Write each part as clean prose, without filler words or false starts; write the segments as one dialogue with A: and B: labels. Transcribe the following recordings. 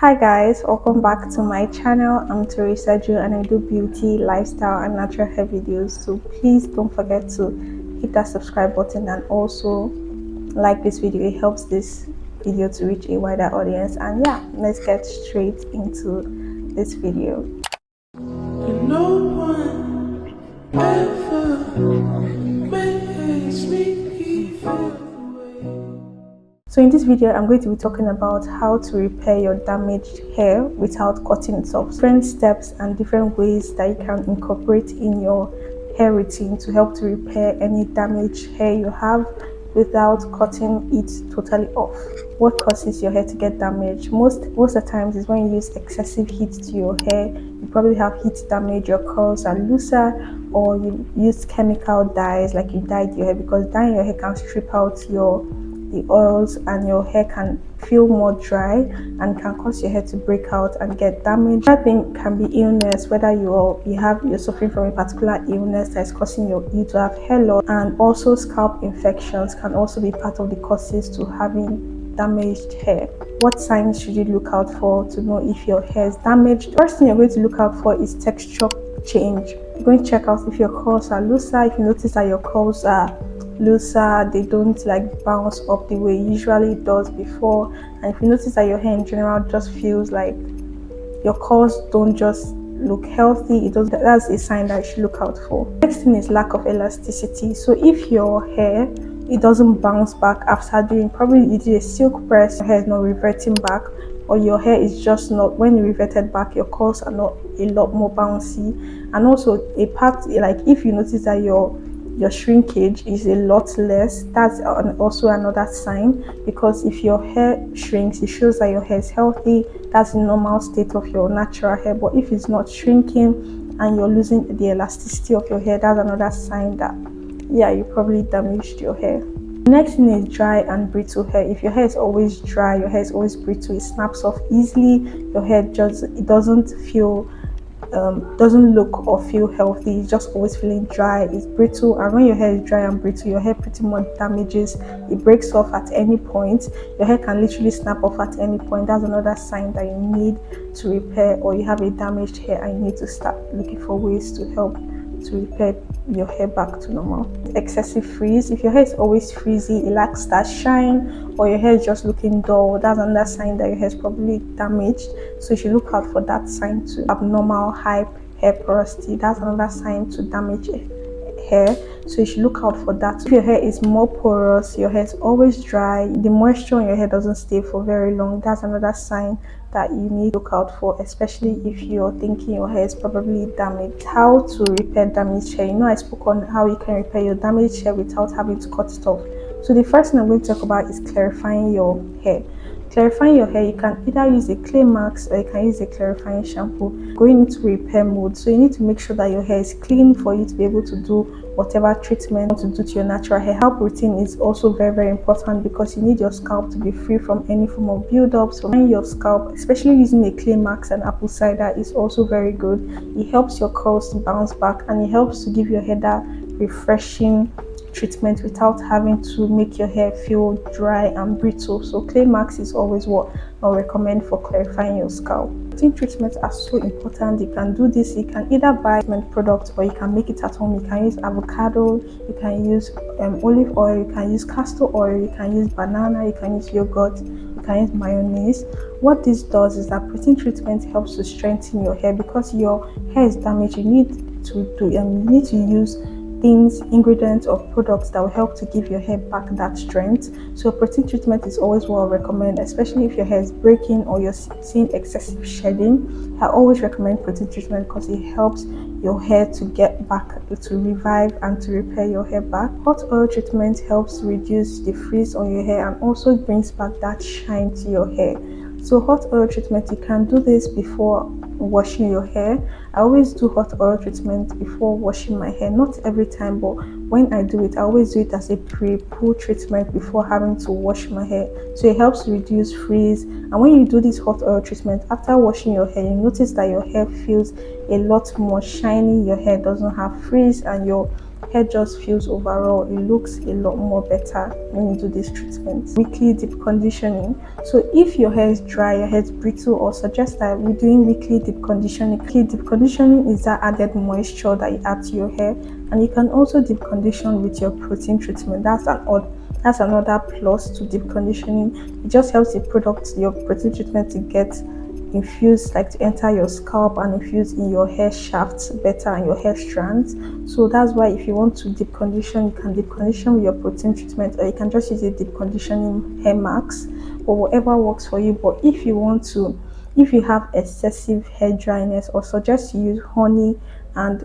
A: Hi guys, welcome back to my channel. I'm Toriiseju and I do beauty, lifestyle and natural hair videos. So please don't forget to hit that subscribe button and also like this video. It helps this video to reach a wider audience. And yeah, let's get straight into this video.
B: No one ever makes me feel.
A: So in this video, I'm going to be talking about how to repair your damaged hair without cutting it off. Different steps and different ways that you can incorporate in your hair routine to help to repair any damaged hair you have without cutting it totally off. What causes your hair to get damaged? Most of the times is when you use excessive heat to your hair. You probably have heat damage, your curls are looser, or you use chemical dyes like you dyed your hair, because dyeing your hair can strip out the oils and your hair can feel more dry and can cause your hair to break out and get damaged. Another thing can be illness, whether you're suffering from a particular illness that is causing you to have hair loss, and also scalp infections can also be part of the causes to having damaged hair. What signs should you look out for to know if your hair is damaged? First thing you're going to look out for is texture change. You're going to check out if your curls are looser. If you notice that your curls are looser, they don't like bounce up the way it usually does before, and if you notice that your hair in general just feels like your curls don't just look healthy, that's a sign that you should look out for. Next thing is lack of elasticity. So if your hair it doesn't bounce back after doing, probably you did a silk press, your hair is not reverting back, or your hair is just not, when you reverted back, your curls are not a lot more bouncy. And also a part, like if you notice that your shrinkage is a lot less, that's also another sign, because if your hair shrinks, it shows that your hair is healthy. That's the normal state of your natural hair. But if it's not shrinking and you're losing the elasticity of your hair, that's another sign that yeah, you probably damaged your hair. Next thing is dry and brittle hair. If your hair is always dry, your hair is always brittle, it snaps off easily, your hair it doesn't feel doesn't look or feel healthy, it's just always feeling dry, it's brittle. And when your hair is dry and brittle, your hair pretty much damages, it breaks off at any point, your hair can literally snap off at any point. That's another sign that you need to repair, or you have a damaged hair and you need to start looking for ways to help to repair your hair back to normal. Excessive frizz. If your hair is always frizzy, it lacks that shine, or your hair is just looking dull, that's another sign that your hair is probably damaged. So you should look out for that sign too. Abnormal high hair porosity, that's another sign to damage hair, so you should look out for that. If your hair is more porous, your hair is always dry, the moisture in your hair doesn't stay for very long, that's another sign that you need to look out for, especially if you're thinking your hair is probably damaged. How to repair damaged hair. I spoke on how you can repair your damaged hair without having to cut it off. So the first thing I'm going to talk about is clarifying your hair. Clarifying your hair, you can either use a clay mask or you can use a clarifying shampoo. Going into repair mode, so you need to make sure that your hair is clean for you to be able to do whatever treatment you want to do to your natural hair. Scalp routine is also very important, because you need your scalp to be free from any form of build-up. So your scalp, especially using a clay mask and apple cider, is also very good. It helps your curls to bounce back, and it helps to give your hair that refreshing treatment without having to make your hair feel dry and brittle. So clay mask is always what I recommend for clarifying your scalp. Routine treatments are so important. You can do this, you can either buy products or you can make it at home. You can use avocado, you can use olive oil, you can use castor oil, you can use banana, you can use yogurt, you can use mayonnaise. What this does is that protein treatment helps to strengthen your hair, because your hair is damaged. You need to use ingredients or products that will help to give your hair back that strength. So protein treatment is always what I recommend, especially if your hair is breaking or you're seeing excessive shedding. I always recommend protein treatment because it helps your hair to get back, to revive and to repair your hair back. Hot oil treatment helps reduce the frizz on your hair and also brings back that shine to your hair. So hot oil treatment, you can do this before washing your hair. I always do hot oil treatment before washing my hair, not every time, but when I do it, I always do it as a pre-poo treatment before having to wash my hair. So it helps to reduce frizz. And when you do this hot oil treatment after washing your hair, you notice that your hair feels a lot more shiny, your hair doesn't have frizz, and your hair just feels overall, it looks a lot more better when you do this treatment. Weekly deep conditioning. So if your hair is dry, your hair is brittle, or suggest that we're doing weekly deep conditioning. Weekly deep conditioning is that added moisture that you add to your hair, and you can also deep condition with your protein treatment. That's another plus to deep conditioning. It just helps the product, your protein treatment, to get infuse, like to enter your scalp and infuse in your hair shafts better and your hair strands. So that's why if you want to deep condition, you can deep condition with your protein treatment, or you can just use a deep conditioning hair mask, or whatever works for you. But if you have excessive hair dryness, or suggest you use honey and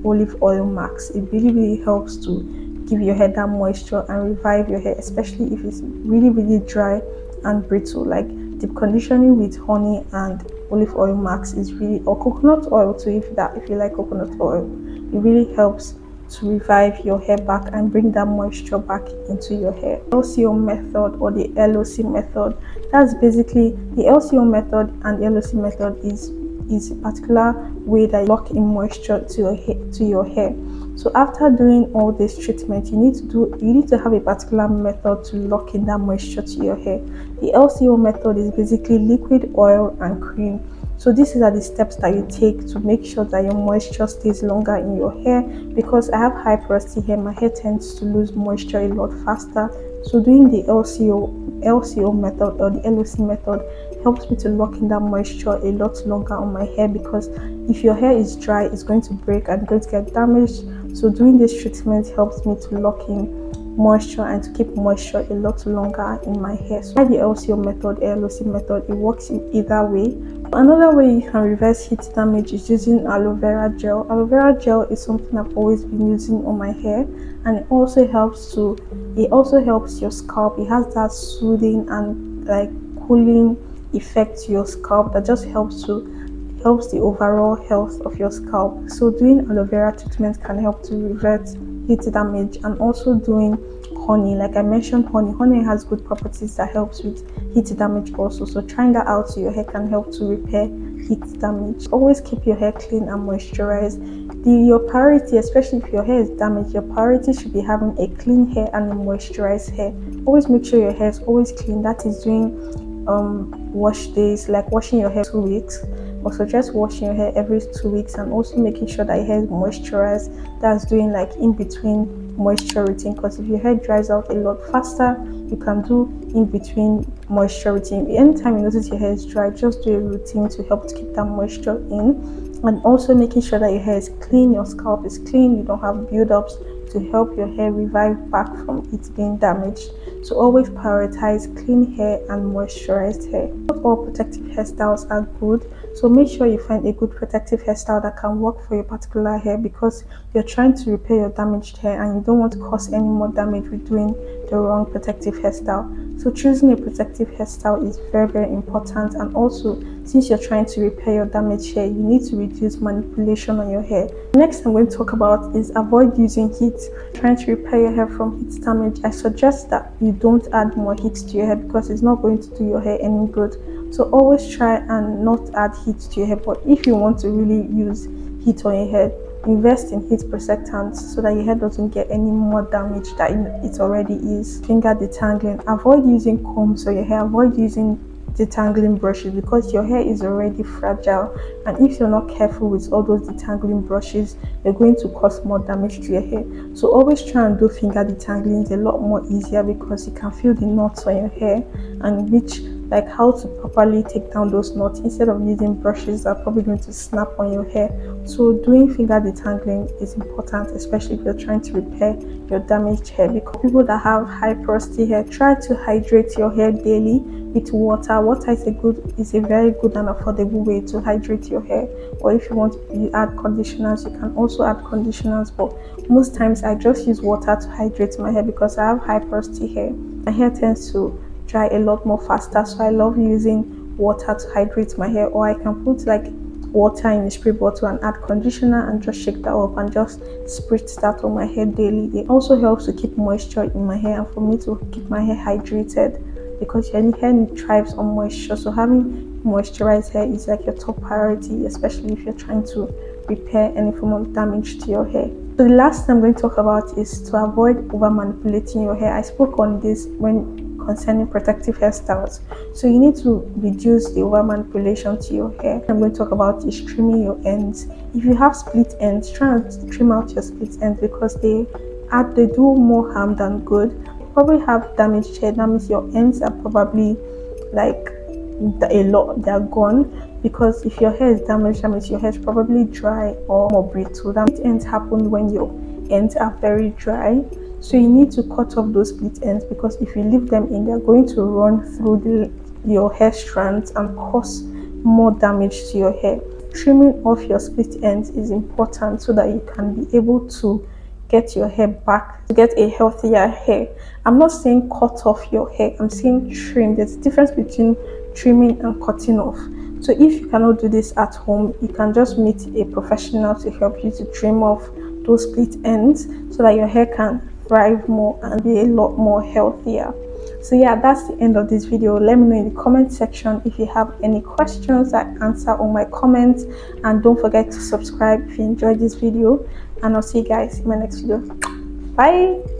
A: olive oil mask. It really helps to give your hair that moisture and revive your hair, especially if it's really dry and brittle. Like deep conditioning with honey and olive oil mask is really, or coconut oil too, if you like coconut oil. It really helps to revive your hair back and bring that moisture back into your hair. LCO method, or the LOC method. That's basically the LCO method, and the LOC method is a particular way that you lock in moisture to your hair. So after doing all this treatment, you need to have a particular method to lock in that moisture to your hair. The LCO method is basically liquid, oil, and cream. So these are the steps that you take to make sure that your moisture stays longer in your hair. Because I have high porosity hair, my hair tends to lose moisture a lot faster. So doing the LCO method, or the LOC method, helps me to lock in that moisture a lot longer on my hair, because if your hair is dry, it's going to break and going to get damaged. So doing this treatment helps me to lock in moisture and to keep moisture a lot longer in my hair. So the LCO method, LOC method, it works in either way. Another way you can reverse heat damage is using aloe vera gel. Aloe vera gel is something I've always been using on my hair, and it also helps your scalp. It has that soothing and like cooling effect to your scalp that just helps the overall health of your scalp. So doing aloe vera treatment can help to revert heat damage, and also doing honey, like I mentioned, honey has good properties that helps with heat damage also. So trying that out to your hair can help to repair heat damage. Always keep your hair clean and moisturized. Your priority, especially if your hair is damaged, your priority should be having a clean hair and a moisturized hair. Always make sure your hair is always clean. That is doing wash days, like washing your hair 2 weeks, or suggest washing your hair every 2 weeks, and also making sure that your hair is moisturized. That's doing like in between moisture routine, because if your hair dries out a lot faster, you can do in between moisture routine. Anytime you notice your hair is dry, just do a routine to help to keep that moisture in. And also making sure that your hair is clean, your scalp is clean, you don't have buildups, to help your hair revive back from it being damaged. So always prioritize clean hair and moisturized hair. Not all protective hairstyles are good, so make sure you find a good protective hairstyle that can work for your particular hair, because you're trying to repair your damaged hair and you don't want to cause any more damage with doing the wrong protective hairstyle. So choosing a protective hairstyle is very important. And also, since you're trying to repair your damaged hair, you need to reduce manipulation on your hair. Next I'm going to talk about is avoid using heat. Trying to repair your hair from heat damage, I suggest that you don't add more heat to your hair, because it's not going to do your hair any good. So always try and not add heat to your hair. But if you want to really use heat on your hair, invest in heat protectants so that your hair doesn't get any more damage than it already is. Finger detangling. Avoid using combs on your hair. Avoid using detangling brushes, because your hair is already fragile, and if you're not careful with all those detangling brushes, you're going to cause more damage to your hair. So always try and do finger detangling. It's a lot more easier, because you can feel the knots on your hair and like how to properly take down those knots instead of using brushes that are probably going to snap on your hair. So doing finger detangling is important, especially if you're trying to repair your damaged hair. Because people that have high porosity hair, try to hydrate your hair daily with water. Water is a very good and affordable way to hydrate your hair. Or if you want to add conditioners, you can also add conditioners, but most times I just use water to hydrate my hair, because I have high porosity hair. My hair tends to dry a lot more faster, so I love using water to hydrate my hair. Or I can put like water in a spray bottle and add conditioner and just shake that up and just spritz that on my hair daily. It also helps to keep moisture in my hair and for me to keep my hair hydrated, because your hair thrives on moisture. So having moisturized hair is like your top priority, especially if you're trying to repair any form of damage to your hair. So the last thing I'm going to talk about is to avoid over manipulating your hair. I spoke on this when concerning protective hairstyles. So you need to reduce the over manipulation to your hair. I'm going to talk about is trimming your ends. If you have split ends, try and trim out your split ends because they do more harm than good. You probably have damaged hair. That means your ends are probably like a lot, they're gone, because if your hair is damaged, that means your hair is probably dry or more brittle. That ends happen when your ends are very dry. So you need to cut off those split ends, because if you leave them in, they're going to run through your hair strands and cause more damage to your hair. Trimming off your split ends is important so that you can be able to get your hair back, to get a healthier hair. I'm not saying cut off your hair, I'm saying trim. There's a difference between trimming and cutting off. So if you cannot do this at home, you can just meet a professional to help you to trim off those split ends so that your hair can thrive more and be a lot more healthier. So yeah, that's the end of this video. Let me know in the comment section if you have any questions. I answer all my comments, and don't forget to subscribe if you enjoyed this video, and I'll see you guys in my next video. Bye.